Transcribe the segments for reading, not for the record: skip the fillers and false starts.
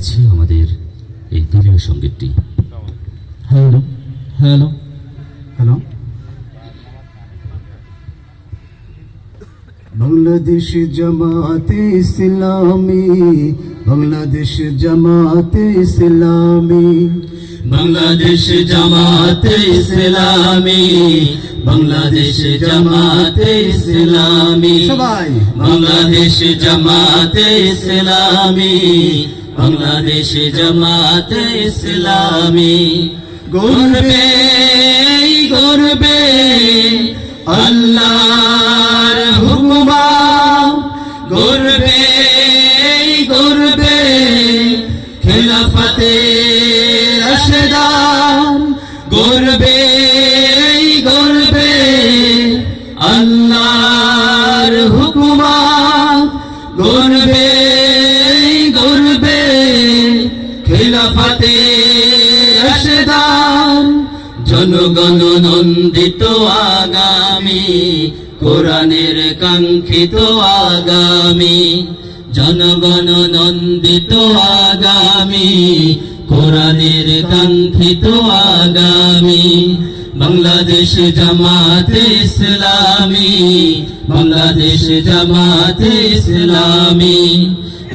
আছে আমাদের এই দলীয় সঙ্গীতটি। Hello hello hello. Bangladesh Jamaat-e Islami, Bangladesh Jamaat-e Islami, Bangladesh Jamaat-e Islami, Bangladesh Jamaat-e ইসলামী, সবাই বাংলাদেশ জামাতে ইসলামী, বাংলাদেশ জামাতে ইসলামী। গর্বে গর্বে আল্লাহর হুকুমা, গর্বে গর্বে খেলাফতে রাশেদান, গর্বে গর্বে আল্লাহর হুকুমা, গর্বে গর্বে খেলাফতে রাশেদান। জনগণ নন্দিত আগামী, কোরআনের কাঙ্ক্ষিত আগামী, জনগণ নন্দিত আগামী, কোরআনের কাঙ্ক্ষিত আগামী। বাংলাদেশ জামাতে ইসলামী, বাংলাদেশ জামাতে ইসলামী,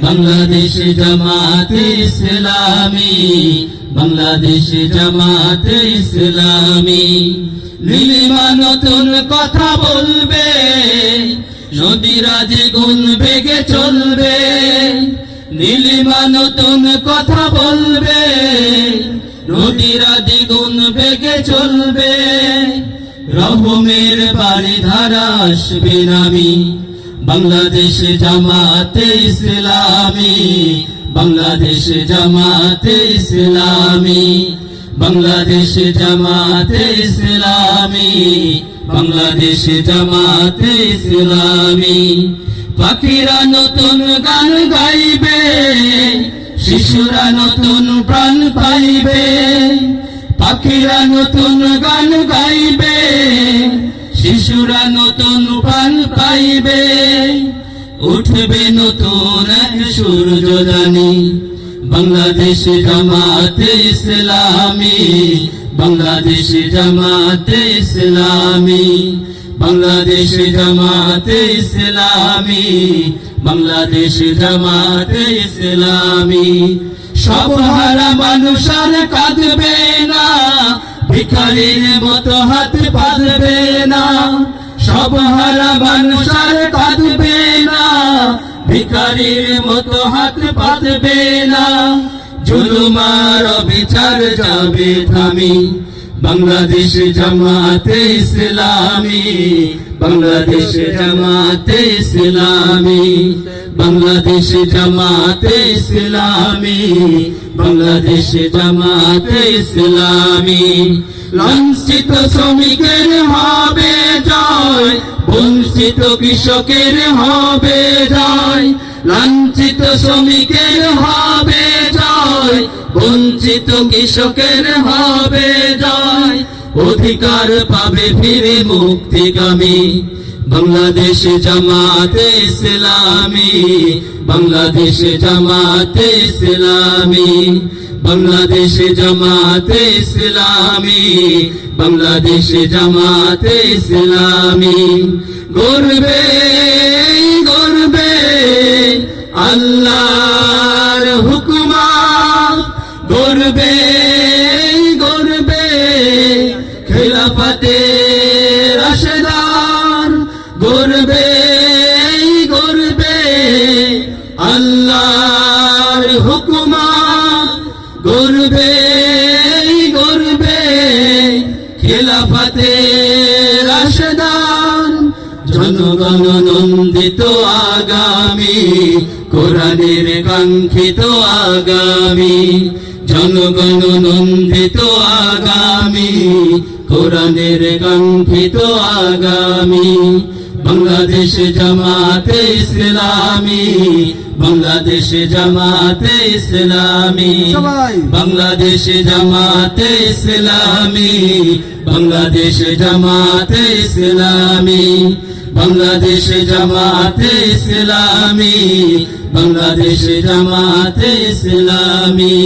বাংলাদেশ জামাতে ইসলামী, বাংলাদেশ জামাতে ইসলামী। নীলিমা নতুন কথা বলবে, নদীরা যে গুণ বেগে চলবে, নীলিমা নতুন কথা বলবে, নদীরা দ্বিগুণ বেগে চলবে। রহমের বাড়ি ধারা আসবে নামি, বাংলাদেশ জামাতে ইসলামী, বাংলাদেশ জামাতে ইসলামী, বাংলাদেশ জামাতে ইসলামী, বাংলাদেশ জামাতে ইসলামী। পাখিরা নতুন গান গাইবে, শিশুরা নতুন প্রাণ পাইবে, পাখিরা নতুন গান গাইবে, শিশুরা নতুন প্রাণ পাইবে। উঠবে নতুন এক সূর্যদানি, বাংলাদেশ জামাতে ইসলামী, বাংলাদেশ জামাতে ইসলামী, বাংলাদেশ জামাতে ইসলামী, বাংলাদেশ জামাতে ইসলামী। সব হারা মানুষ আর কাঁদবে না, ভিখারির মতো হাত পাতবে না, সব হারা মানুষ আর কাঁদবে না, ভিখারির মতো হাত পাতবে না। জুলুম আর বিচার যাবে থামি, বাংলাদেশ জামাতে ইসলামী, বাংলাদেশ জামাতে ইসলামী, বাংলাদেশ জামাতে ইসলামী, বাংলাদেশ জামাতে ইসলামী। লাঞ্ছিত শ্রমিকের হবে জয়, বঞ্চিত কৃষকের হবে জয়, লাঞ্ছিত শ্রমিকের হবে জয়, বঞ্চিত কৃষকের হবে জয়। অধিকার পাবে ফিরে মুক্তিকামী, বাংলাদেশ জামাতে ইসলামী, বাংলাদেশ জামাতে ইসলামী, বাংলাদেশ জামাতে ইসলামী, বাংলাদেশ জামাতে ইসলামী। গর্বে গর্বে আল্লাহর হুকুমা, গর্বে গর্বে খেলাফতে রাশেদান, গর্বে গর্বে আল্লাহর হুকুমা, গর্বে গর্বে খেলাফতে রাশেদান। জনগণ নন্দিত আগামী, কোরআনের কাঙ্ক্ষিত আগামী, জনগণ নন্দিত আগামী, কোরআনের কাঙ্ক্ষিত আগামী। বাংলাদেশ জামাতে ইসলামী, বাংলাদেশ জামাতে ইসলামী, বাংলাদেশ জামাতে ইসলামী, বাংলাদেশ জামাতে ইসলামী। বাংলাদেশ জামাতে ইসলামী, বাংলাদেশ জামাতে ইসলামী।